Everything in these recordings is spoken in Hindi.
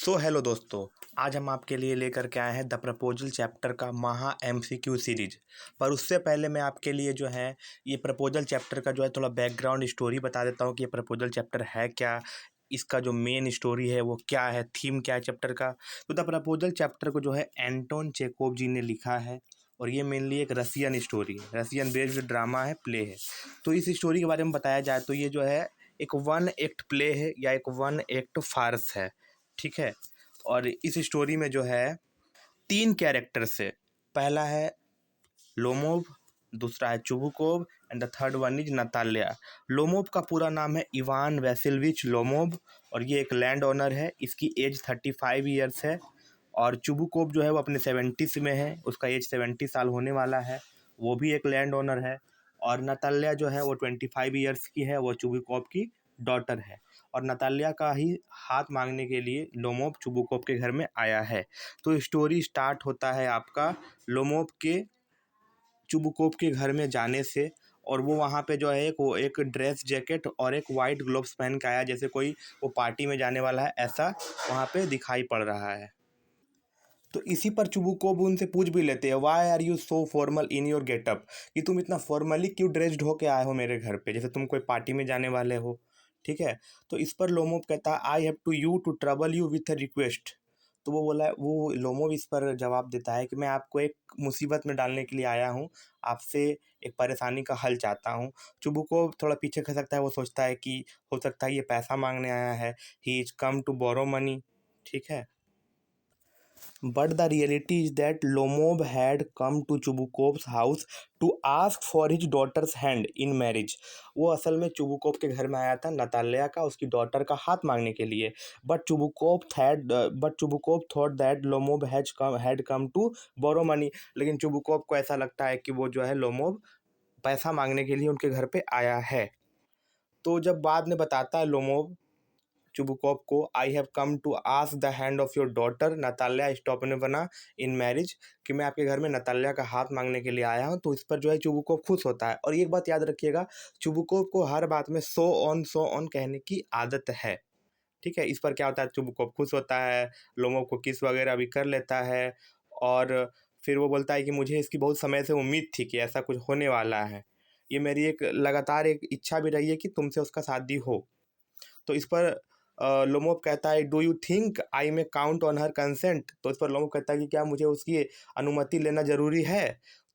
हेलो दोस्तों। आज हम आपके लिए लेकर के आए हैं द प्रपोजल चैप्टर का महा एमसीक्यू सीरीज। पर उससे पहले मैं आपके लिए जो है ये प्रपोजल चैप्टर का जो है थोड़ा बैकग्राउंड स्टोरी बता देता हूँ कि ये प्रपोजल चैप्टर है क्या, इसका जो मेन स्टोरी है वो क्या है, थीम क्या है चैप्टर का। तो द प्रपोजल चैप्टर को जो है एंटोन चेकोव जी ने लिखा है और ये मेनली एक रसियन स्टोरी है, रसियन बेस्ड ड्रामा है, प्ले है। तो इस स्टोरी के बारे में बताया जाए तो ये जो है एक वन एक्ट प्ले है या एक वन एक्ट फार्स है, ठीक है। और इस स्टोरी में जो है 3 कैरेक्टर्स है। पहला है लोमोव, दूसरा है Chubukov and the third one is Natalya. Lomov का पूरा नाम है इवान वैसिलविच लोमोव और ये एक लैंड ओनर है। इसकी एज 35 ईयर्स है। और चुबुकोव जो है वो अपने 70s में है, उसका एज 70 साल होने वाला है, वो भी एक लैंड ओनर है। और नताल्या जो है वो 25 ईयर्स की है, वो चुबुकोव की डॉटर है। और नताल्या का ही हाथ मांगने के लिए लोमोव चुबुकोव के घर में आया है। तो स्टोरी स्टार्ट होता है आपका लोमोव के चुबुकोव के घर में जाने से। और वो वहाँ पे जो है वो एक ड्रेस जैकेट और एक वाइट ग्लोव्स पहन के आया, जैसे कोई वो पार्टी में जाने वाला है, ऐसा वहाँ पे दिखाई पड़ रहा है। तो इसी पर चुबुकोव उनसे पूछ भी लेते हैं, why are you so formal in your getup, कि तुम इतना फॉर्मली क्यों ड्रेस्ड होके आए हो मेरे घर पे, जैसे तुम कोई पार्टी में जाने वाले हो, ठीक है। तो इस पर लोमोव कहता है, I have to you to trouble you with a request. तो वो बोला, वो लोमोव इस पर जवाब देता है कि मैं आपको एक मुसीबत में डालने के लिए आया हूँ, आपसे एक परेशानी का हल चाहता हूँ। चुबुकोव थोड़ा पीछे खसकता है, वो सोचता है कि हो सकता है ये पैसा मांगने आया है, he is come to borrow money, ठीक है। But the reality is that Lomov had come to Chubukov's house to ask for his daughter's hand in marriage. वो असल में चुबुकोव के घर में आया था नताल्या का, उसकी डॉटर का हाथ मांगने के लिए। But Chubukov thought that Lomov had come to borrow money. लेकिन चुबुकोव को ऐसा लगता है कि वो जो है लोमोव पैसा मांगने के लिए उनके घर पे आया है। तो जब बाद में बताता है लोमोव चुबुकोव को, I have come to ask the hand of your daughter Natalya Stepanovna in marriage, कि मैं आपके घर में नताल्या का हाथ मांगने के लिए आया हूँ। तो इस पर जो है चुबुकोव खुश होता है। और एक बात याद रखिएगा, चुबुकोव को हर बात में सो ऑन कहने की आदत है, ठीक है। इस पर क्या होता है, चुबुकोव खुश होता है, लोगों को किस वगैरह भी कर लेता है। और फिर वो बोलता है कि मुझे इसकी बहुत समय से उम्मीद थी कि ऐसा कुछ होने वाला है, ये मेरी एक लगातार एक इच्छा भी रही है कि तुमसे उसका शादी हो। तो इस पर लोमोव कहता है, do you think I may count on her consent. तो इस पर लोमोव कहता है कि क्या मुझे उसकी अनुमति लेना जरूरी है।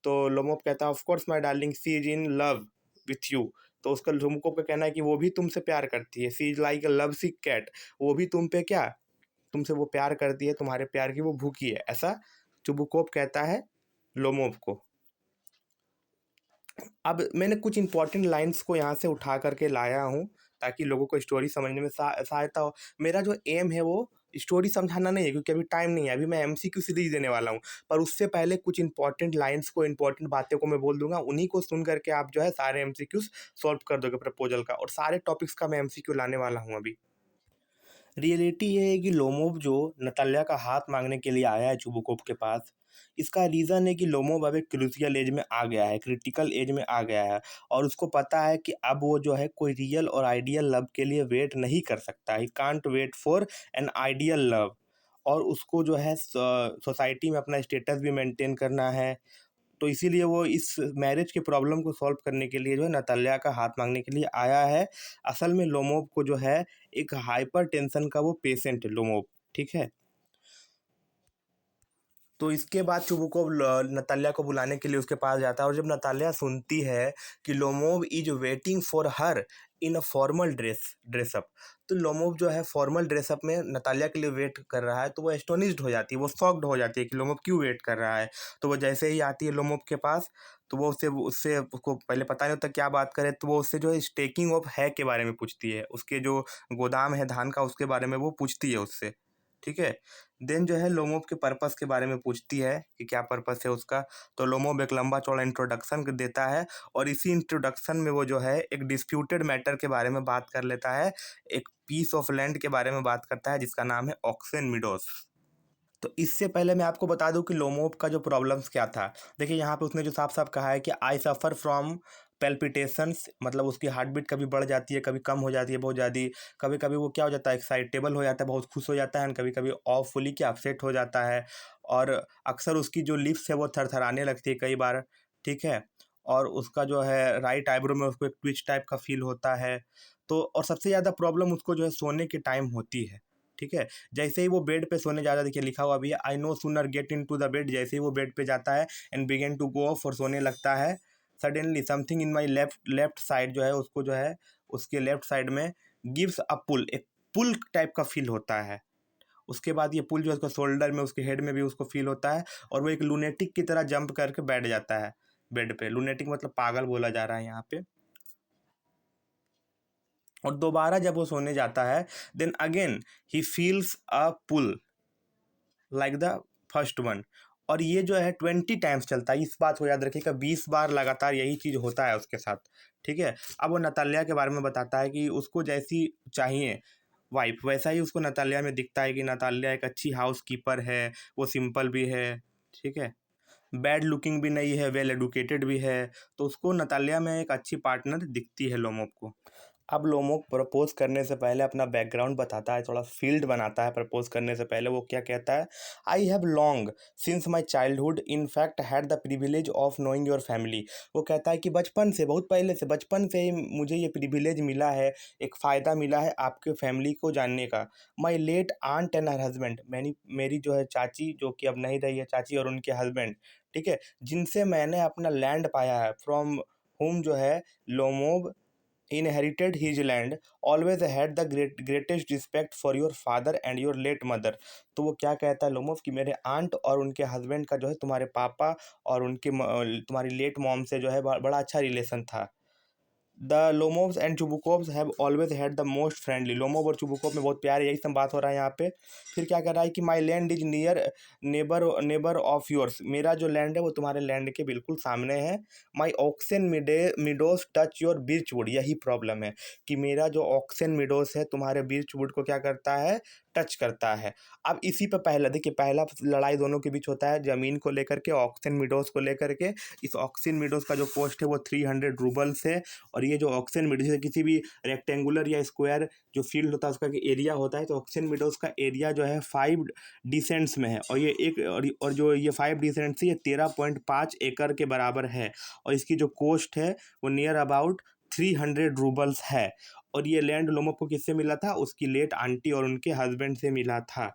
तो लोमोव कहता है, of course my darling, she is in love with you. तो उसका लोमोव का कहना है कि वो भी तुमसे प्यार करती है, she is like a love sick cat, वो भी तुम पे क्या, तुमसे वो प्यार करती है, तुम्हारे प्यार की वो भूखी है, ऐसा चुबुकोव कहता है लोमोव को। अब मैंने कुछ इंपॉर्टेंट लाइंस को यहाँ से उठा करके लाया हूँ ताकि लोगों को स्टोरी समझने में सहायता हो। मेरा जो एम है वो स्टोरी समझाना नहीं है, क्योंकि अभी टाइम नहीं है, अभी मैं एमसीक्यू सीरीज देने वाला हूँ। पर उससे पहले कुछ इंपॉर्टेंट लाइंस को, इंपॉर्टेंट बातें को मैं बोल दूंगा, उन्हीं को सुन करके आप जो है सारे एमसीक्यूज सॉल्व कर दोगे प्रपोजल का। और सारे टॉपिक्स का मैं एमसीक्यू लाने वाला हूँ अभी। रियलिटी ये है कि लोमोव जो नताल्या का हाथ मांगने के लिए आया है चुबुकोव के पास, इसका रीज़न है कि लोमोव अब एक क्रूशियल एज में आ गया है, क्रिटिकल एज में आ गया है। और उसको पता है कि अब वो जो है कोई रियल और आइडियल लव के लिए वेट नहीं कर सकता, he can't wait for an ideal love. और उसको जो है सोसाइटी में अपना स्टेटस भी मेंटेन करना है। तो इसीलिए वो इस मैरिज के प्रॉब्लम को सॉल्व करने के लिए जो है नताल्या का हाथ मांगने के लिए आया है। असल में लोमोव को जो है एक हाइपर टेंशन का वो पेशेंट है लोमोव, ठीक है। तो इसके बाद चुबुकोव नताल्या को बुलाने के लिए उसके पास जाता है। और जब नताल्या सुनती है कि Lomov is waiting for her in a formal dress up, तो लोमोव जो है फॉर्मल ड्रेसअप में नताल्या के लिए वेट कर रहा है, तो वो एस्टोनिश्ड हो जाती है, वो शॉक्ड हो जाती है कि लोमोव क्यों वेट कर रहा है। तो वो जैसे ही आती है लोमोव के पास, तो वो उससे उससे उसको पहले पता नहीं होता क्या बात करे, तो वो उससे जो है स्टेकिंग ऑफ है के बारे में पूछती है, उसके जो गोदाम है धान का उसके बारे में वो पूछती है उससे, ठीक है। देन जो है लोमोव के पर्पस के बारे में पूछती है कि क्या पर्पस है उसका। तो लोमोव एक लंबा चौड़ा इंट्रोडक्शन देता है। और इसी इंट्रोडक्शन में वो जो है एक डिस्प्यूटेड मैटर के बारे में बात कर लेता है, एक पीस ऑफ लैंड के बारे में बात करता है जिसका नाम है ऑक्सेन मिडोस। तो इससे पहले मैं आपको बता दूं कि लोमोव का जो प्रॉब्लम्स क्या था। देखिए यहाँ पे उसने जो साफ साफ कहा है कि आई सफ़र फ्रॉम पैल्पिटेशंस, मतलब उसकी हार्ट बीट कभी बढ़ जाती है, कभी कम हो जाती है बहुत ज़्यादा। कभी कभी वो क्या हो जाता है, एक्साइटेबल हो जाता है, बहुत खुश हो जाता है, कभी कभी ऑफ फुली क्या अपसेट हो जाता है। और अक्सर उसकी जो लिप्स है वो थरथराने लगती है कई बार, ठीक है। और उसका जो है राइट आईब्रो में उसको एक ट्विच टाइप का फील होता है। तो और सबसे ज़्यादा प्रॉब्लम उसको जो है सोने के टाइम होती है, ठीक है। जैसे ही वो बेड पे सोने जाता है, देखिए लिखा हुआ भी है, I no sooner get in to the bed. जैसे ही वो बेड पे जाता है and begin to go off और सोने लगता है, suddenly something in my left left side जो है उसको जो है उसके लेफ्ट साइड में गिव्स अ पुल, एक पुल टाइप का फील होता है। उसके बाद ये पुल जो है उसका शोल्डर में, उसके हेड में भी उसको फील होता है, और वो एक लूनेटिक की तरह जंप करके बैठ जाता है बेड पे। लूनेटिक मतलब पागल बोला जा रहा है यहाँ पे। और दोबारा जब वो सोने जाता है, then again he feels a pull like the first one. और ये जो है 20 टाइम्स चलता है, इस बात को याद रखिएगा, 20 बार लगातार यही चीज़ होता है उसके साथ, ठीक है। अब वो नताल्या के बारे में बताता है कि उसको जैसी चाहिए वाइफ वैसा ही उसको नताल्या में दिखता है, कि नताल्या एक अच्छी हाउस कीपर है, वो सिंपल भी है, ठीक है, बैड लुकिंग भी नहीं है, वेल एडुकेटेड भी है। तो उसको नताल्या में एक अच्छी पार्टनर दिखती है लोमोप को। अब लोमोप प्रपोज करने से पहले अपना बैकग्राउंड बताता है, थोड़ा फील्ड बनाता है प्रपोज करने से पहले। वो क्या कहता है, I have long since my childhood in fact had the privilege of knowing your family. वो कहता है कि बचपन से, बहुत पहले से, बचपन से ही मुझे ये प्रिविलेज मिला है, एक फ़ायदा मिला है आपके फैमिली को जानने का। My late aunt and her husband, मेरी जो है चाची, जो कि अब नहीं रही है चाची, और उनके हस्बैंड, ठीक है, जिनसे मैंने अपना लैंड पाया है, फ्रॉम होम जो है लोमोब inherited his land, always had the greatest respect for your father and your late mother। तो वो क्या कहता है लोमोव कि मेरे आंट और उनके हस्बैंड का जो है तुम्हारे पापा और उनके तुम्हारी लेट मॉम से जो है बड़ा अच्छा रिलेशन था। The Lomovs and Chubukovs have always had the most friendly, Lomov और चुबुकोव में बहुत प्यार है, यही सब बात हो रहा है यहाँ पे। फिर क्या कर रहा है कि माई land is near neighbour neighbour of yours, मेरा जो लैंड है वो तुम्हारे लैंड के बिल्कुल सामने है। माई ऑक्सन मिडोस टच योर बिर्चवुड, यही प्रॉब्लम है कि मेरा जो ऑक्सन मिडोस है तुम्हारे बिर्चवुड को क्या करता है, टच करता है। अब इसी पे पहला देखिए, पहला लड़ाई दोनों के बीच होता है ज़मीन को लेकर के, ऑक्सन मिडोस को लेकर के। इस ऑक्सन मिडोस का जो कॉस्ट है वो 300 रूबल्स है। और ये जो ऑक्सन मिडोस है, किसी भी रेक्टेंगुलर या स्क्वायर जो फील्ड होता है उसका एरिया होता है, तो ऑक्सन मिडोस का एरिया जो है 5 डिसेंट्स में है। और ये एक और जो ये 5 डिसेंट्स है, ये 13.5 एकड़ के बराबर है। और इसकी जो कॉस्ट है वो नियर अबाउट 300 रूबल्स है। और ये लैंड लोमोव को किससे मिला था, उसकी लेट आंटी और उनके हस्बैंड से मिला था।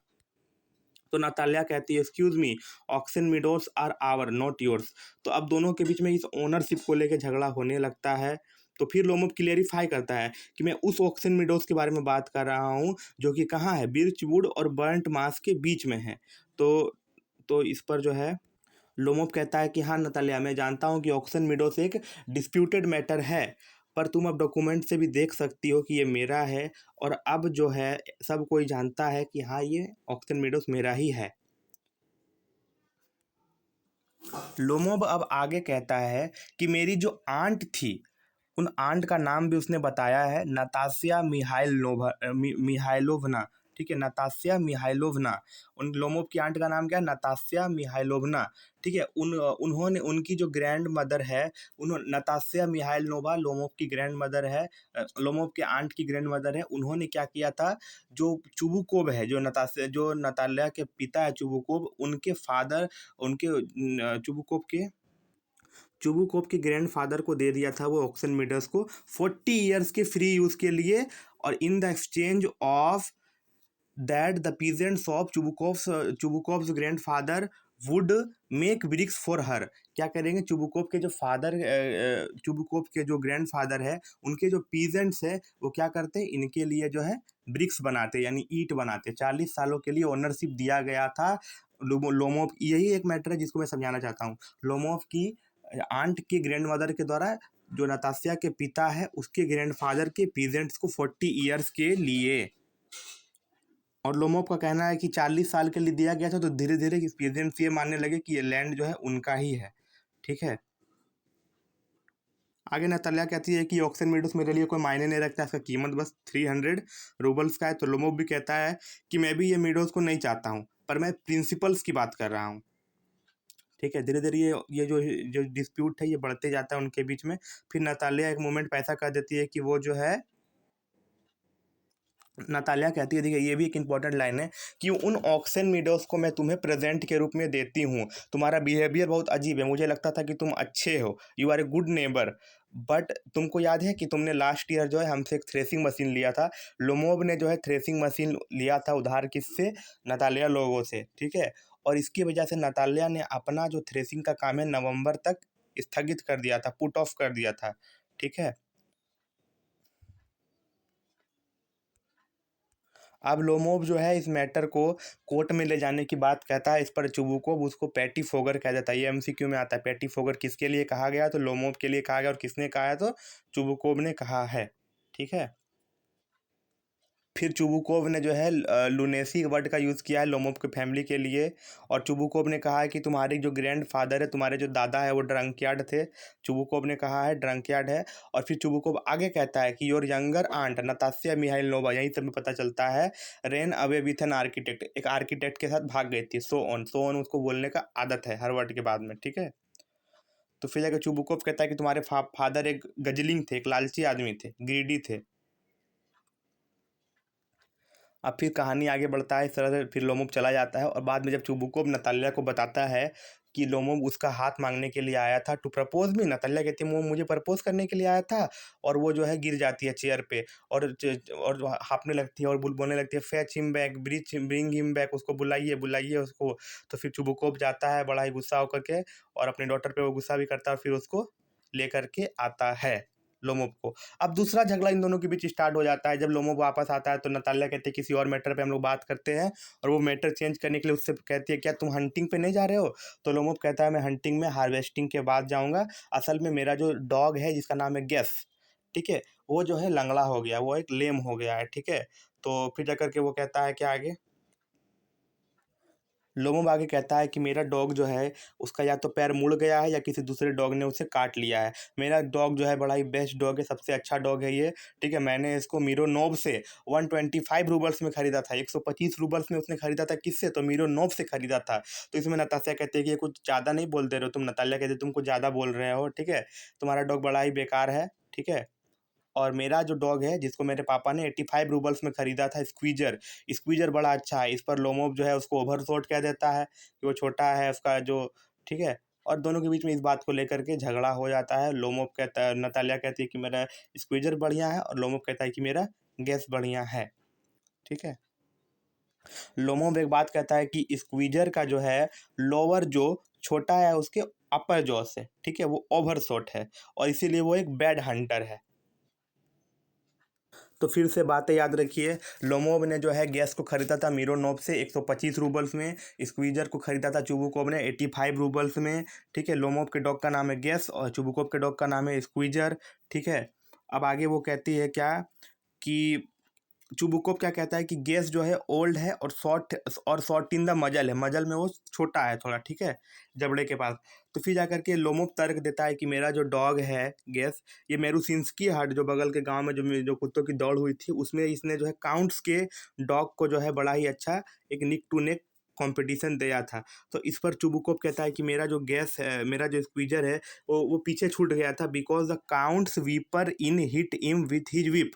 तो नताल्या कहती है, excuse me, oxen meadows are our not yours. तो अब दोनों के बीच में इस ओनरशिप को लेकर झगड़ा होने लगता है। तो फिर लोमोव क्लियरिफाई करता है कि मैं उस ऑक्सन मिडोस के बारे में बात कर रहा हूँ जो कि कहाँ है, बिर्चवुड और बर्ंट मास के बीच में है। तो इस पर जो है लोमोव कहता है कि हाँ नताल्या, मैं जानता हूँ कि ऑक्सन मिडोस एक डिस्प्यूटेड मैटर है, पर तुम अब डॉक्यूमेंट से भी देख सकती हो कि ये मेरा है। और अब जो है सब कोई जानता है कि हाँ ये ऑक्सन मिडोस मेरा ही है। लोमोव अब आगे कहता है कि मेरी जो आंट थी, उन आंट का नाम भी उसने बताया है, नतास्या मिहाइलोवना, ठीक है, नतास्या मिहाइलोवना। उन लोमोव की आंट का नाम क्या है, नतास्या मिहाइलोवना, ठीक है। उन्होंने, उनकी जो ग्रैंड मदर है, उन्होंने, नतास्या मिहाइलोवा लोमोव की ग्रैंड मदर है, लोमोव के आंट की ग्रैंड मदर है। उन्होंने क्या किया था, जो चुबुकोव है, जो नताल्या के पिता है चुबुकोव, उनके फादर, उनके चुबुकोव के ग्रैंडफादर को दे दिया था वो ऑक्सन मिडोस को 40 ईयर्स के फ्री यूज़ के लिए। और in the exchange of that the peasants of Chubukov's grandfather would make bricks for her. क्या करेंगे, चुबुकोव के जो फादर, चुबुकोव के जो ग्रैंडफादर है, उनके जो पीजेंट्स है वो क्या करते हैं, इनके लिए जो है ब्रिक्स बनाते, यानी ईंट बनाते। 40 सालों के लिए ओनरशिप दिया गया था लोमोव। यही एक मैटर है जिसको मैं समझाना चाहता हूँ। लोमोव की आंट की ग्रैंड मदर के द्वारा जो नतास्या के पिता है उसके ग्रैंडफादर के पीजेंट्स को 40 ईयर्स के लिए। और लोमोव का कहना है कि 40 साल के लिए दिया गया था, तो धीरे धीरे पीजेंट्स ये मानने लगे कि ये लैंड जो है उनका ही है, ठीक है। आगे नताल्या कहती है कि ऑक्सन मिडोस मेरे लिए कोई मायने नहीं रखता, इसका कीमत बस 300 रूबल्स का है। तो लोमोव भी कहता है कि मैं भी ये मिडोस को नहीं चाहता हूँ, पर मैं प्रिंसिपल्स की बात कर रहा हूँ, ठीक है। धीरे धीरे ये जो डिस्प्यूट है ये बढ़ते जाता है उनके बीच में। फिर नतालिया एक मोमेंट पे ऐसा कह देती है कि वो जो है, नतालिया कहती है, देखिए ये भी एक इंपॉर्टेंट लाइन है, कि उन ऑक्सन मीडोज को मैं तुम्हें प्रेजेंट के रूप में देती हूँ। तुम्हारा बिहेवियर बहुत अजीब है, मुझे लगता था कि तुम अच्छे हो, you are a good neighbour, but तुमको याद है कि तुमने लास्ट ईयर जो है हमसे एक थ्रेसिंग मशीन लिया था। लोमोब ने जो है थ्रेसिंग मशीन लिया था उधार, किससे? नतालिया लोगों से, ठीक है। और इसकी वजह से नतालिया ने अपना जो थ्रेसिंग का काम है नवंबर तक स्थगित कर दिया था, पुट ऑफ कर दिया था, ठीक है। अब लोमोव जो है इस मैटर को कोर्ट में ले जाने की बात कहता है, इस पर चुबुकोव उसको पैटी फोगर कह देता है। ये एमसीक्यू में आता है, पैटी फोगर किसके लिए कहा गया? तो लोमोव के लिए कहा गया। और किसने कहा है? तो चुबुकोव ने कहा है, ठीक है। फिर चुबुकोव ने जो है लुनेसी वर्ड का यूज़ किया है लोमोव की फैमिली के लिए। और चुबुकोव ने कहा है कि तुम्हारे जो ग्रैंड फादर है, तुम्हारे जो दादा है, वो ड्रंकयार्ड थे। चुबुकोव ने कहा है ड्रंकयार्ड है। और फिर चुबुकोव आगे कहता है कि योर यंगर आंट नतास्या मिहाइलनोवा, यहीं से हमें पता चलता है, rain away with an architect, एक आर्किटेक्ट के साथ भाग गई थी। सो ऑन उसको बोलने का आदत है हर वर्ड के बाद में, ठीक है। तो फिर जाकर चुबुकोव कहता है कि तुम्हारे फादर एक गजलिंग थे, एक लालची आदमी थे, ग्रीडी थे। अब फिर कहानी आगे बढ़ता है इस तरह से। फिर लोमोव चला जाता है और बाद में जब चुबुकोव नतालिया को बताता है कि लोमोव उसका हाथ मांगने के लिए आया था, टू प्रपोज मी, नतालिया कहती है वो मुझे प्रपोज करने के लिए आया था। और वो जो है गिर जाती है चेयर पे और हाँफने लगती है और बोलने लगती है, fetch him back, bring him back, उसको बुलाइए बुलाइए उसको। तो फिर चुबुकोव जाता है बड़ा ही गुस्सा होकर के, और अपने डॉटर पे वो गुस्सा भी करता है, और फिर उसको लेकर के आता है लोमोव को। अब दूसरा झगड़ा इन दोनों के बीच स्टार्ट हो जाता है। जब लोमोव वापस आता है तो नतालिया कहती है किसी और मैटर पे हम लोग बात करते हैं, और वो मैटर चेंज करने के लिए उससे कहती है क्या तुम हंटिंग पे नहीं जा रहे हो? तो लोमोव कहता है मैं हंटिंग में हार्वेस्टिंग के बाद जाऊंगा। असल में मेरा जो डॉग है जिसका नाम है गेस, ठीक है, वो जो है लंगड़ा हो गया, वो एक लेम हो गया है, ठीक है। तो फिर जाकर के वो कहता है क्या आगे, लोमोव आगे कहता है कि मेरा डॉग जो है उसका या तो पैर मुड़ गया है या किसी दूसरे डॉग ने उसे काट लिया है। मेरा डॉग जो है बड़ा ही बेस्ट डॉग है, सबसे अच्छा डॉग है ये, ठीक है। मैंने इसको मीरोनोव से 125 रूबल्स में खरीदा था, 125 रूबल्स में उसने खरीदा था। किससे? तो मीरोनोव से खरीदा था। तो इसमें नताशा कहते हैं कि ये कुछ ज़्यादा नहीं बोल दे रहे हो तुम? नतालिया कहते तुम कुछ ज़्यादा बोल रहे हो, ठीक है, तुम्हारा डॉग बड़ा ही बेकार है, ठीक है। और मेरा जो डॉग है जिसको मेरे पापा ने 85 रूबल्स में खरीदा था, स्क्वीजर, स्क्वीजर बड़ा अच्छा है। इस पर लोमोव जो है उसको ओवरसोट कह देता है कि वो छोटा है उसका जो, ठीक है। और दोनों के बीच में इस बात को लेकर के झगड़ा हो जाता है। लोमोव कहता है, नतालिया कहती है कि मेरा स्क्वीजर बढ़िया है, और लोमोव कहता है कि मेरा गैस बढ़िया है, ठीक है। लोमोव एक बात कहता है कि स्क्वीजर का जो है लोअर जो छोटा है उसके अपर जॉ से, ठीक है, वो ओवरसोट है, और इसीलिए वो एक बैड हंटर है। तो फिर से बातें याद रखिए, लोमोव ने जो है गैस को खरीदा था मीरोनोव से 125 रूबल्स में, स्क्वीजर को खरीदा था चुबुकोव ने 85 रूबल्स में, ठीक है। लोमोव के डॉग का नाम है गैस और चुबुकोव के डॉग का नाम है स्क्वीजर, ठीक है। अब आगे वो कहती है क्या कि चुबुकोव क्या कहता है कि गैस जो है ओल्ड है और शॉर्ट इन द मजल है, मजल में वो छोटा है थोड़ा, ठीक है, जबड़े के पास। तो फिर जाकर के लोमोव तर्क देता है कि मेरा जो डॉग है गैस, ये मेरुसिंस्की हाट जो बगल के गांव में जो कुत्तों की दौड़ हुई थी उसमें इसने जो है काउंट्स के डॉग को जो है बड़ा ही अच्छा एक निक टू नेक कंपटीशन दिया था। तो इस पर चुबुकोव कहता है कि मेरा जो गैस है, मेरा जो स्क्वीजर है, वो पीछे छूट गया था, because the count's whipper in hit him with his whip.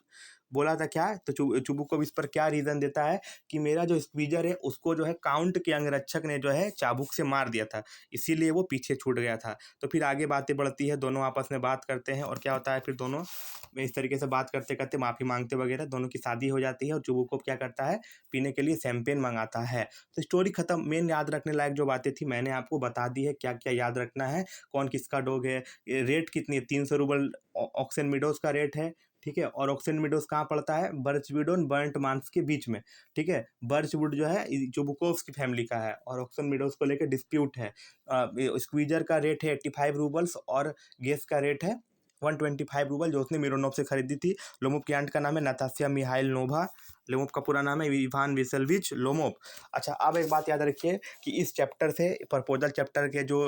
बोला था क्या? तो चुबुकोव इस पर क्या रीज़न देता है कि मेरा जो स्क्वीजर है उसको जो है काउंट के अंगरक्षक ने जो है चाबुक से मार दिया था, इसीलिए वो पीछे छूट गया था। तो फिर आगे बातें बढ़ती है, दोनों आपस में बात करते हैं, और क्या होता है फिर दोनों में इस तरीके से बात करते करते माफ़ी मांगते वगैरह दोनों की शादी हो जाती है। और चुबुकोव क्या करता है, पीने के लिए शैंपेन मंगाता है। तो स्टोरी खत्म। मेन याद रखने लायक जो बातें थी मैंने आपको बता दी है, क्या क्या याद रखना है, कौन किसका डॉग है, रेट कितनी है, 300 रूबल ऑक्सन मीडोज का रेट है, ठीक है। और ऑक्सन मीडोज कहाँ पड़ता है? बर्चवुड और बर्ंट मांस के बीच में, ठीक है। बर्चवुड जो है चुबुकोव्स की फैमिली का है, और ऑक्सन मीडोज को लेकर डिस्प्यूट है। स्क्वीजर का रेट है 85 रूबल्स और गेस का रेट है 125 रूबल, जो उसने मिरोनोव से खरीदी थी। लोमोव की आंट का नाम है नतास्या मिहाइल नोभा, लोमोव का पूरा नाम है इवान वेसेलविच लोमोव। अच्छा, अब एक बात याद रखिए कि इस चैप्टर से प्रपोजल चैप्टर के जो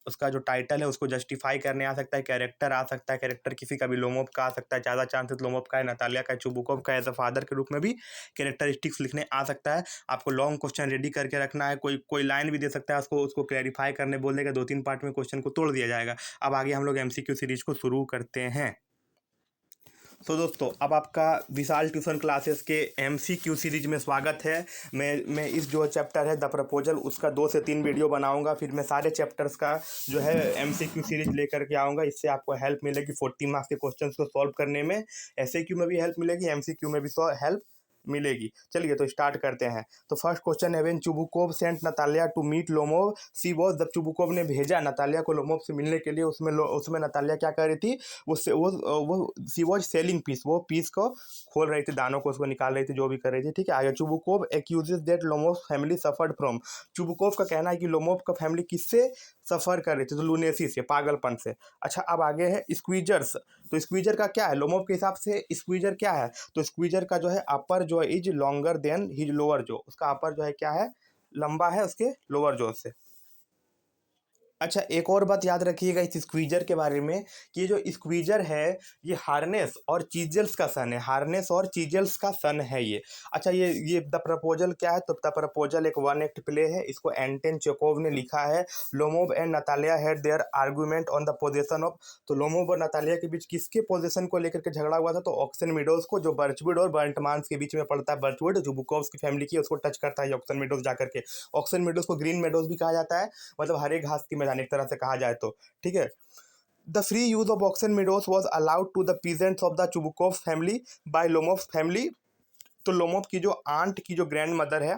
उसका जो टाइटल है उसको जस्टिफाई करने आ सकता है, कैरेक्टर आ सकता है, कैरेक्टर किसी का भी लोमोव का आ सकता है, ज़्यादा चांसेस लोमोव का है, नतालिया का है, चुबुकोव का एज अ फादर के रूप में भी कैरेक्टरिस्टिक्स लिखने आ सकता है। आपको लॉन्ग क्वेश्चन रेडी करके रखना है, कोई कोई लाइन भी दे सकता है, उसको उसको क्लैरिफाई करने बोल देगा, 2-3 पार्ट में क्वेश्चन को तोड़ दिया जाएगा। अब आगे हम लोग एमसीक्यू सीरीज को शुरू करते हैं। तो दोस्तों अब आपका विशाल ट्यूशन क्लासेस के एमसीक्यू सीरीज में स्वागत है। मैं इस जो चैप्टर है द प्रपोजल उसका 2 से 3 वीडियो बनाऊंगा, फिर मैं सारे चैप्टर्स का जो है एमसीक्यू सीरीज लेकर के आऊँगा। इससे आपको हेल्प मिलेगी 40 मार्क्स के क्वेश्चंस को सॉल्व करने में, एसएक्यू में भी हेल्प मिलेगी, एमसीक्यू में भी हेल्प मिलेगी। चलिए तो स्टार्ट करते हैं। तो फर्स्ट क्वेश्चन है, when Chubukov sent Natalia to meet Lomov she was, जब चुबुकोव ने भेजा नतालिया को लोमोव से मिलने के लिए, उसमें नतालिया क्या कर रही थी, वो सी वॉज सेलिंग पीस, वो पीस को खोल रही थी, दानों को उसको निकाल रही थी, जो भी कर रही थी। ठीक है, आगे Chubukov accuses that Lomov family suffered from, Chubukov का कहना है कि लोमोव का फैमिली किससे सफ़र कर रही थी, तो लूनेसी से, पागलपन से। अच्छा अब आगे है स्क्वीजर्स, तो स्क्वीजर का क्या है, लोमोव के हिसाब से स्क्वीजर क्या है, तो स्क्वीजर का जो है अपर जो is longer than his lower जो, उसका अपर जो है क्या है, लंबा है उसके लोअर जो से। अच्छा एक और बात याद रखिएगा इस स्क्वीजर के बारे में, कि ये जो स्क्वीजर है ये हार्नेस और चीजल्स का सन है, हार्नेस और चीजल्स का सन है ये। अच्छा ये द प्रपोजल क्या है, तो द प्रपोजल एक वन एक्ट प्ले है, इसको एंटन चेकोव ने लिखा है। Lomov and Natalia had there argument on the position of, तो लोमोव और नतालिया के बीच किसके पोजीशन को लेकर के झगड़ा हुआ था, तो ऑक्सन मीडोज को, जो बर्चवुड और बर्टमांस के बीच में पड़ता है, बर्चवुड जो बुकोव्स की फैमिली की है उसको टच करता है ऑक्सन मीडोज जाकर के। ऑक्सन मीडोज को ग्रीन मेडोज भी कहा जाता है, मतलब हरे घास की मैदान एक तरह से कहा जाए तो। ठीक है, the free use of Oxen Meadows was allowed to the peasants of the Chubukov family by Lomov family, तो लोमोव की जो आंट की जो ग्रैंड मदर है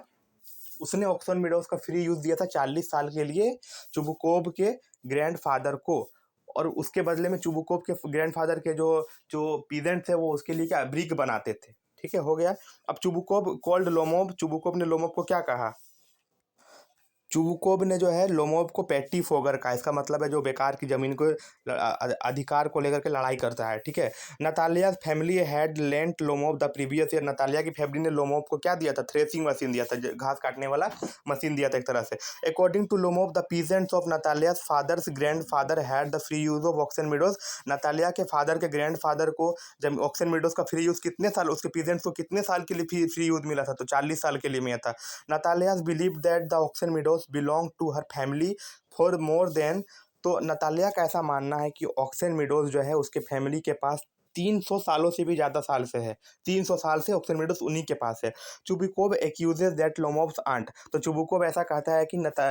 उसने ऑक्सन मीडोज का फ्री यूज दिया था 40 साल के लिए चुबुकोव के ग्रैंड फादर को, और उसके बदले में चुबुकोव के ग्रैंड फादर के जो जो पीजेंट्स है वो उसके लिए क्या ब्रिक बनाते थे। ठीक है, हो गया। अब चुबुकोव कॉल्ड लोमोव, चुबुकोव ने लोमोव को क्या कहा, चुबुकोव ने जो है लोमोव को पैटी फोगर का, इसका मतलब है जो बेकार की जमीन को अधिकार को लेकर के लड़ाई करता है। ठीक है, Natalia family had lent Lomov the previous year, Natalia की फैमिली ने लोमोव को क्या दिया था, थ्रेसिंग मशीन दिया था, घास काटने वाला मशीन दिया था एक तरह से। According to Lomov the peasants of Natalia father's grandfather had the free use of Oxen Meadows, Natalia के फादर के ग्रैंड फादर को जब ऑक्सन मीडोज का फ्री यूज कितने साल, उसके पीजेंट्स को कितने साल के लिए फ्री यूज मिला था, तो 40 साल के लिए मिला था। Natalia's believe that the oxen meadows belong to her family for more than, तो नतालिया का ऐसा मानना है कि ऑक्सन मीडोज जो है उसके फैमिली के पास 300 सालों से भी ज़्यादा साल से है, 300 साल से ऑक्सन मीडोज उन्हीं के पास है। चुबुकोव एक्यूजेस दैट लोमोव्स आंट, तो चुबुकोव ऐसा कहता है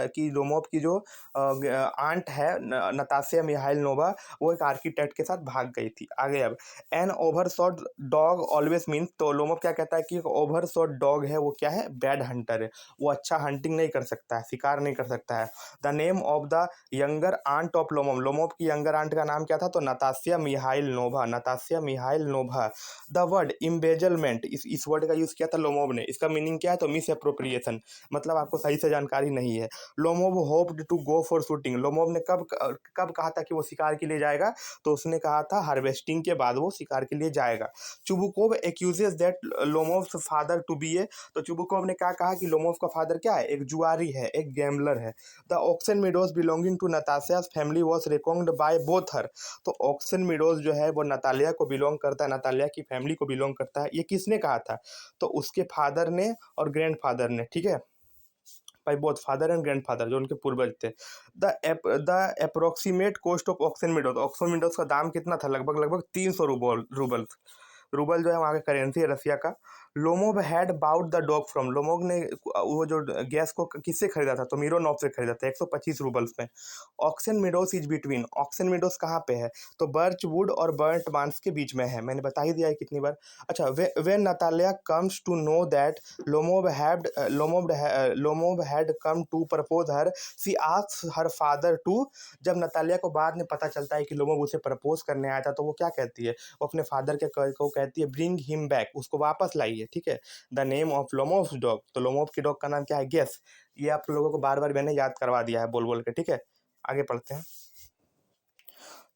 कि लोमोव की जो आंट है नतासिया मिहाइल नोवा, वो एक आर्किटेक्ट के साथ भाग गई थी। आगे अब an overshot dog always means, तो लोमोव क्या कहता है कि ओवरशॉट डॉग है वो क्या है, बैड हंटर है, वो अच्छा हंटिंग नहीं कर सकता है, शिकार नहीं कर सकता है। The name of the younger aunt of Lomov, Lomov की यंगर आंट का नाम क्या था, तो नतासिया मिहाइल नोभा, नतासिया मिहाइल नोभा। द वर्ड इम्बेजलमेंट, इस वर्ड का यूज़ किया था लोमोव ने, इसका मीनिंग क्या है, तो मिस अप्रोप्रिएशन, मतलब आपको सही से जानकारी नहीं है। Lomov hoped to go for shooting, Lomov ने कब कब कहा था कि वो शिकार के लिए जाएगा, तो उसने कहा था हार्वेस्टिंग के बाद वो शिकार के लिए जाएगा। Chubukov accuses that Lomov's father to be a, तो चुबुकोव ने क्या कहा कि लोमोव का फादर क्या है, एक जुआरी है, एक गैम्बलर है। The oxen meadows belonging to Natasia's family was recognised by both her, तो ऑक्सन मीडोज जो है वो नतालिया को बिलोंग करता है, नतालिया की फैमिली को बिलोंग करता है। ये किसने कहा था, तो उसके फादर ने और ग्रैंड फादर ने। ठीक है, by both father and grandfather, जो उनके पूर्वज थे। The approximate cost of Oxen Meadows, Oxen meadows का दाम कितना था, लगभग लगभग 300 रूबल, रूबल जो है वहाँ का करेंसी है रसिया का। Lomov had bought the dog from, Lomov ने वो जो गैस को किससे खरीदा था, तो मिरोनॉव से खरीदा था 125 रूबल्स में। Oxen Meadows is between, Oxen Meadows कहाँ पे है, तो बर्च वुड और बर्ट मांस के बीच में है, मैंने बता ही दिया है कितनी बार। अच्छा when Natalia comes to know that Lomov had come to propose her, she asks her father to, जब नतालिया को बाद में पता चलता है कि लोमोव उसे प्रपोज करने आया था, तो वो क्या कहती है, वो अपने फादर के को कहती है ब्रिंग हिम बैक, उसको वापस लाइए। ठीक है, द नेम ऑफ लोमोव्स डॉग, तो लोमोव की डॉग का नाम क्या है, गेस, ये आप लोगों को बार बार मैंने याद करवा दिया है बोल बोल के। ठीक है, आगे पढ़ते हैं।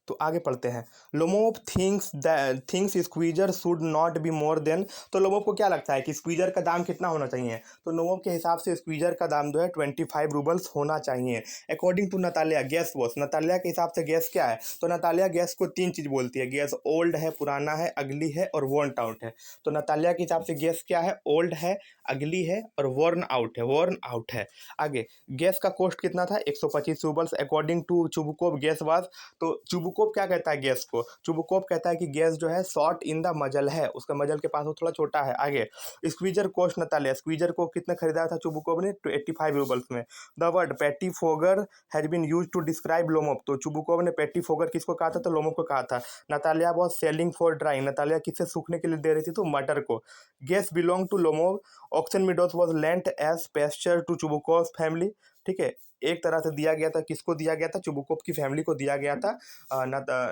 तो आगे पढ़ते हैं। Lomov things squeezer should not be more than. तो लोमोव को क्या लगता है कि स्क्वीजर का दाम कितना होना चाहिए? तो लोमोव के हिसाब से स्क्वीजर का दाम जो है 25 रूबल्स होना चाहिए। According to Natalia Guess was, Natalia के हिसाब से गैस क्या है? तो नतालिया गैस को 3 चीज़ बोलती है। गैस ओल्ड है, पुराना है, अगली है और वर्न आउट है। तो नतालिया के हिसाब से गैस क्या है? ओल्ड है, अगली है और वर्न आउट है। वर्न आउट है। आगे गैस का कॉस्ट कितना था? 125 roubles according to Chubukov Guess was. तो चुबुकोव क्या कहता है गैस को? चुबुकोव कहता है कि गैस जो है शॉर्ट इन द मजल है, उसका मजल के पास वो थोड़ा छोटा है। आगे स्क्वीजर कॉस्ट नतालिया, स्क्वीजर को कितना खरीदा था चुबुकोव ने? तो 85 रूबल्स में। The word pettifogger has been use to describe Lomov. तो चुबुकोव ने पैटी फोगर किसको कहा था? तो लोमोव को कहा था। Natalia was shelling for drying, Natalia किससे सूखने के लिए दे रही थी? तो मटर को। Guess belong to Lomov, oxen meadows was lent as pasture to Chubukov family. ठीक है, एक तरह से दिया गया था। किसको दिया गया था? चुबुकोव की फैमिली को दिया गया था,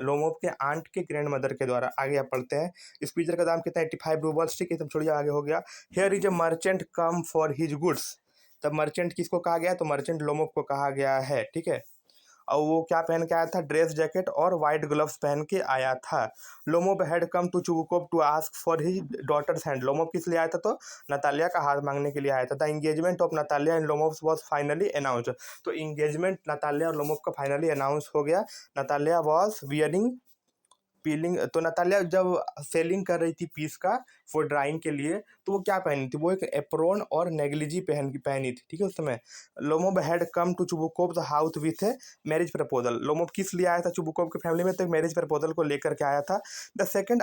लोमोव के आंट के ग्रैंड मदर के द्वारा। आगे आप पढ़ते हैं। स्क्वीजर का दाम कितना? 85 रूबल्स। ठीक है, सब छोड़िए, आगे हो गया। Here is a merchant come for his goods. तब मर्चेंट किसको कहा गया? तो मर्चेंट लोमोव को कहा गया है। ठीक है, और वो क्या पहन के आया था? ड्रेस जैकेट और वाइट ग्लव्स पहन के आया था। Lomov had come to Chubukov to ask for his daughter's hand. Lomov किस लिए आया था? तो नतालिया का हाथ मांगने के लिए आया था। The engagement of Natalia and Lomov was finally announced. तो एंगेजमेंट नतालिया और लोमोव का फाइनली अनाउंस हो गया। Natalia was wearing piling. तो नतालिया जब सेलिंग कर रही थी पीस का फॉर ड्राइंग के लिए, तो वो क्या पहनी थी? वो एक एप्रोन और नेगलिजी पहनी थी। ठीक है, उस समय Lomov had come to Chubukov the house with a marriage proposal. Lomov किस लिए आया था चुबुकोव की फैमिली में? तो मैरिज प्रपोजल को लेकर के आया था। The second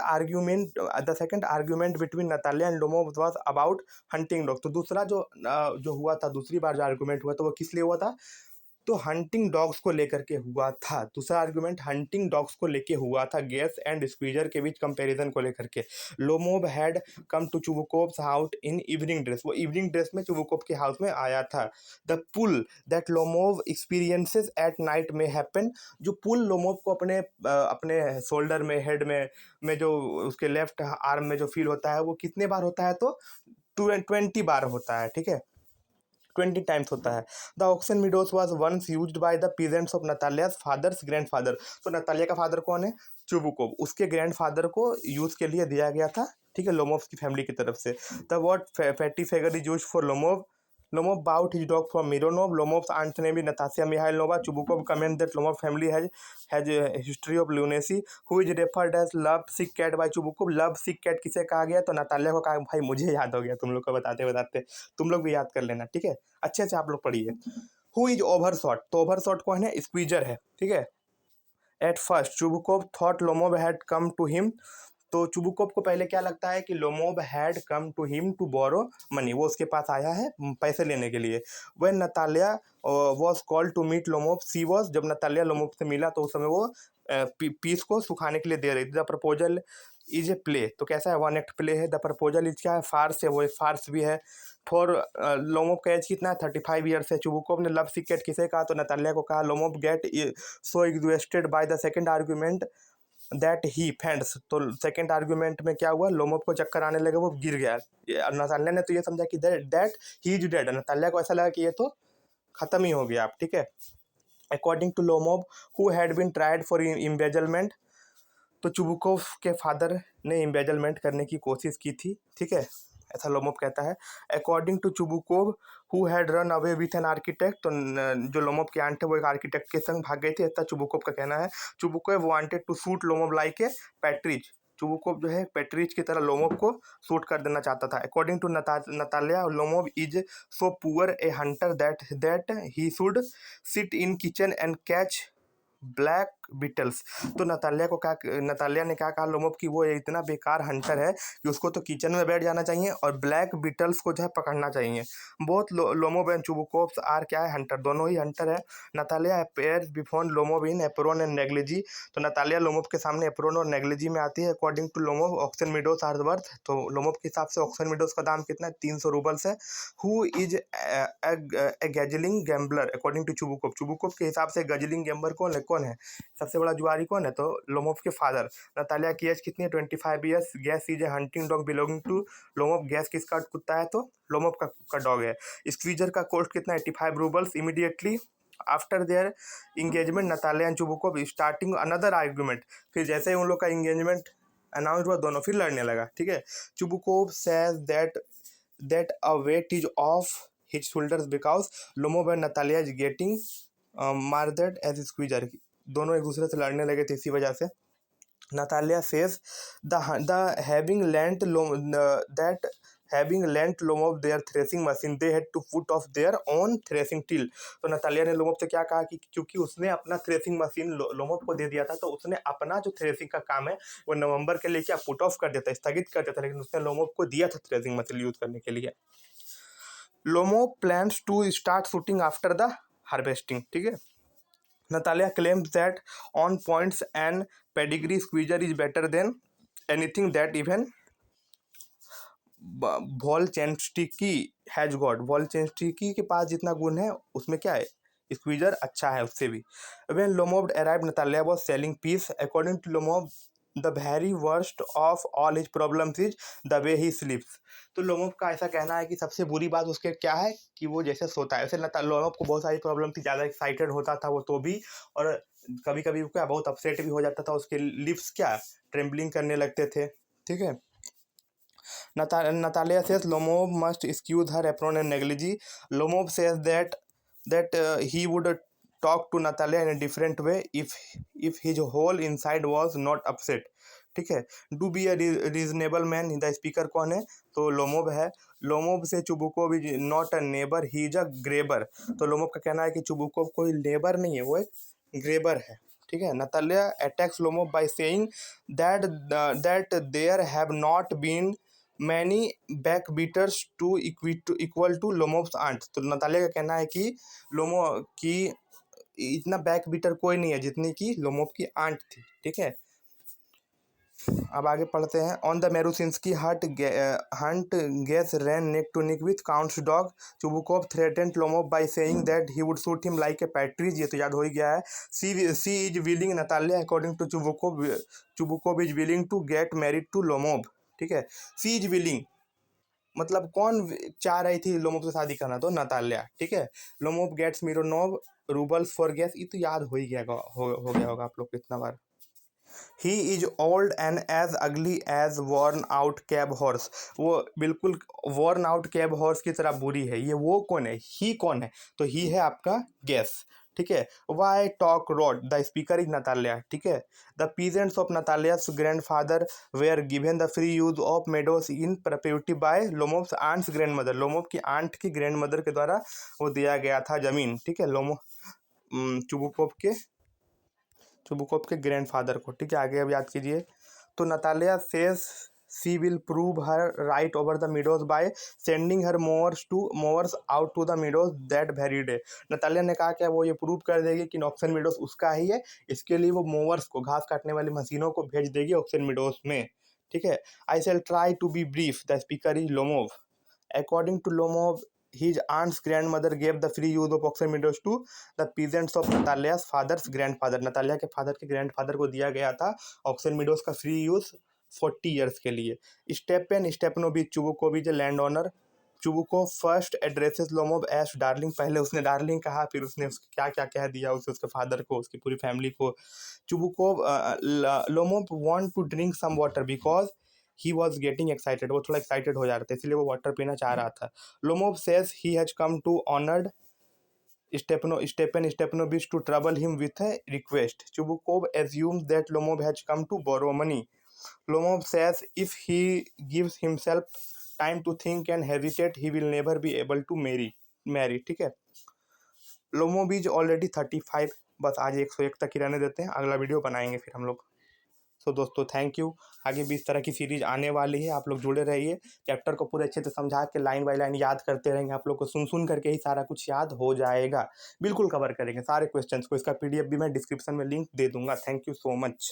argument between Natalia and Lomov was about hunting dog. तो दूसरा जो हुआ था, दूसरी बार जो आर्ग्यूमेंट हुआ, तो वो किस लिए हुआ था? तो हंटिंग डॉग्स को लेकर के हुआ था। दूसरा आर्गुमेंट हंटिंग डॉग्स को लेके हुआ था, गैस एंड स्क्वीजर के बीच कंपैरिजन को लेकर के। Lomov had come to Chubukov's house in evening dress. वो इवनिंग ड्रेस में चुबुकोव के हाउस में आया था। The pull that Lomov experiences at night में हैपन। जो पुल लोमोव को अपने शोल्डर में, हेड में जो उसके लेफ्ट आर्म में जो फील होता है, वो कितने बार होता है? तो 20 बार होता है। ठीक है, 20 टाइम्स होता है। The oxen meadows was once used by the peasants of Natalia's father's grandfather. तो नतालिया का फादर कौन है? चुबुकोव। उसके ग्रैंडफादर को यूज के लिए दिया गया था। ठीक है, लोमोव की फैमिली की तरफ से। The word fatty figure is used for Lomov. Lomov bought his dog from Mironov. Lomov's aunt name is Natasia Mihailova. Chubukov comment that Lomov family has history of lunacy. Who is referred as love sick cat by Chubukov. Love sick cat किसे कहा गया? तो नतालिया को कहा। भाई मुझे याद हो गया तुम लोग को बताते बताते, तुम लोग भी याद कर लेना। ठीक है, अच्छे से आप लोग पढ़िए। Who is overshot? तो ओवरशॉट कौन है? स्क्वीजर है। ठीक है, at first Chubukov thought Lomov had come to him. तो चुबुकोव को पहले क्या लगता है कि Lomov had come to him to borrow money. वो उसके पास आया है पैसे लेने के लिए। When Natalia was called to meet Lomov she was. जब नतालिया लोमोव से मिला तो उस समय वो पीस को सुखाने के लिए दे रही थी। The proposal is a play. तो कैसा है? वन एक्ट प्ले है। द प्रपोजल इज क्या है? फार्स है। वो एक फार्स भी है। फॉर लोमोव का एज कितना है? 35 ईयर्स है। चुबुकोव ने लव सिकेट किसे कहा? तो नतालिया को कहा। Lomov get so exhausted by the second argument that he friends. तो सेकंड आर्ग्यूमेंट में क्या हुआ? लोमोव को चक्कर आने लगे, वो गिर गया। नतालिया ने तो ये समझा कि that he is dead. Natalia को ऐसा लगा कि ये तो खत्म ही हो गया आप। ठीक है, according to Lomov who had been tried for embezzlement. तो चुबुकोव के फादर ने इम्बेजलमेंट करने की कोशिश की थी। ठीक है, ऐसा लोमोव कहता है। According to Chubukov who had run away with an architect. तो जो लोमोव की आंट है वो एक आर्किटेक्ट के संग भाग गई थी, ऐसा चुबुकोव का कहना है। Chubukov wanted to shoot Lomov like a partridge. Chubukov जो है पैट्रिज की तरह लोमोव को शूट कर देना चाहता था। According to Natalia Lomov is so poor a hunter that he should sit in kitchen and catch black beetles. तो नतालिया ने क्या कहा लोमोव की? वो इतना बेकार हंटर है कि उसको तो किचन में बैठ जाना चाहिए और ब्लैक बीटल्स को जो है पकड़ना चाहिए। बहुत लोमोव एंड चुबुकोव आर क्या है? हंटर। दोनों ही हंटर है। Natalia appears before Lomov in apron and negligee. तो नतालिया लोमोव के सामने एप्रोन और नेग्लिजी में आती है। According to Lomov oxen meadows are worth. तो लोमोव के हिसाब से ऑक्सन मीडोस का दाम कितना है? 300 रूबल्स है। Who is a guzzling gambler according to Chubukov. Chubukov के हिसाब से गैजलिंग गैम्बर कौन है? सबसे बड़ा जुआरी कौन है? तो लोमोव के फादर। नतालिया की एज कितनी है? 25 years. Guess is a hunting dog belonging to Lomov. Guess किसका कुत्ता है? तो लोमोव का डॉग है। स्क्वीजर का कॉस्ट कितना है? 85 roubles. Immediately after their engagement Natalia and Chubukov starting another argument, फिर जैसे ही उन लोग का इंगेजमेंट अनाउंस हुआ दोनों फिर लड़ने लगा, ठीक है। Chubukov says that a weight is off his shoulders because Lomov and Natalia is getting married as squeezer, दोनों एक दूसरे से लड़ने लगे थे इसी वजह से। Natalia says the having lent that having lent Lomov their threshing machine they had to put off their own threshing till। तो नतालिया ने लोमोव से क्या कहा कि क्योंकि उसने अपना थ्रेसिंग मशीन लोमोव को दे दिया था, तो उसने अपना जो थ्रेसिंग का काम है वो नवंबर के लिए क्या पुट ऑफ कर देता, स्थगित कर देता, लेकिन उसने लोमोव को दिया था थ्रेसिंग मशीन यूज करने के लिए। Lomov plans to start shooting after the harvesting, ठीक है। Natalia claims that on points and pedigree squeezer is better than anything that even Volchenitsky has got। Volchenitsky के पास जितना गुण है उसमें क्या है, स्क्वीजर अच्छा है उससे भी। When Lomov arrived, Natalia was selling peace। According to Lomov, the very worst of all his problems is the way he sleeps। तो लोमोव का ऐसा कहना है कि सबसे बुरी बात उसके क्या है कि वो जैसे सोता है। वैसे लोमोव को बहुत सारी प्रॉब्लम थी, ज़्यादा एक्साइटेड होता था वो तो भी, और कभी कभी क्या बहुत अपसेट भी हो जाता था, उसके लिप्स क्या ट्रेम्बलिंग करने लगते थे, ठीक है। Natalia says Lomov must excuse her apron and negligee। Lomov says that he would talk to Natalia in a different way if his whole inside was not upset, ठीक है। Do be a reasonable man, the speaker कौन है, तो लोमोव है। लोमोव से Chubukov is not a neighbour he is a grabber. तो लोमोव का कहना है कि चुबुकोव कोई नेबर नहीं है, वो एक ग्रेबर है, ठीक है। Natalia attacks Lomov by saying that there have not been many backbiters to equal to Lomov's aunt. तो नतालिया का कहना है कि लोमोव की इतना बैक बीटर कोई नहीं है जितनी की लोमोव की आंट थी, ठीक है। अब आगे पढ़ते हैं। On the Marusinsky hunt Guess ran neck to neck with count's dog. Chubukov threatened Lomov by saying that he would shoot him like a partridge. ये तो याद हो ही गया है। She is willing Natalia according to Chubukov is willing to get married to Lomov, ठीक है। सी इज विलिंग मतलब कौन चाह रही थी लोमोव से शादी करना, तो नतालिया, ठीक है। Lomov gets Mironov roubles for Guess, ये तो याद हो ही गया हो गया होगा आप लोग को इतना बार। He is old and as ugly as worn out cab horse. वो बिल्कुल वर्न आउट कैब हॉर्स की तरह बुरी है। ये वो कौन है, ही कौन है, तो ही है आपका गैस, ठीक है। Why talk rot, the speaker is Natalia, ठीक है। The peasants of Natalia's grandfather were given the free use of meadows in perpetuity by Lomov's aunt's grandmother. Lomov की आंट की ग्रैंड मदर के द्वारा वो दिया गया था जमीन, ठीक है, चुबुकोव के ग्रैंडफादर को, ठीक है। आगे अब याद कीजिए। तो Natalia says she will prove her right over the meadows by sending her mowers out to the meadows that very day. Natalia ने कहा कि वो ये प्रूव कर देगी कि ऑक्सन मीडोज उसका ही है, इसके लिए वो मोवर्स को, घास काटने वाली मशीनों को भेज देगी ऑक्सन मीडोज में, ठीक है। I shall try to be brief, the speaker is Lomov. According to Lomov, his aunt's grandmother gave the free use of oxen meadows to the peasants of Natalia's father's grandfather। Natalia के फादर के ग्रैंडफादर को दिया गया था ऑक्सन मीडोज का फ्री यूज 40 ईयर्स के लिए। Stepan Stepanovich Chubukovich land owner. Chubukov first addresses Lomov as darling. पहले उसने डार्लिंग कहा, फिर उसने उसको क्या क्या कह दिया उसे, उसके फादर को, उसकी पूरी फैमिली को। Chubukov Lomov want to drink some water because he was getting excited. वो थोड़ा एक्साइटेड हो जा रहा था इसलिए वो वाटर पीना चाह रहा था। Lomov says he has come to honoured Stepanovich to trouble him with a request. Chubukov assumes that Lomov has come to borrow money। Lomov says if he gives himself time to think and hesitate he will never be able to marry, ठीक है। Lomov is already 35। बस आज 101 तक ही रहने देते हैं, अगला वीडियो बनाएंगे फिर हम लोग। सो दोस्तों थैंक यू। आगे भी इस तरह की सीरीज आने वाली है, आप लोग जुड़े रहिए। चैप्टर को पूरे अच्छे से समझा के लाइन बाय लाइन याद करते रहेंगे, आप लोग को सुन करके ही सारा कुछ याद हो जाएगा। बिल्कुल कवर करेंगे सारे क्वेश्चंस को। इसका PDF भी मैं डिस्क्रिप्शन में लिंक दे दूंगा। Thank you so much.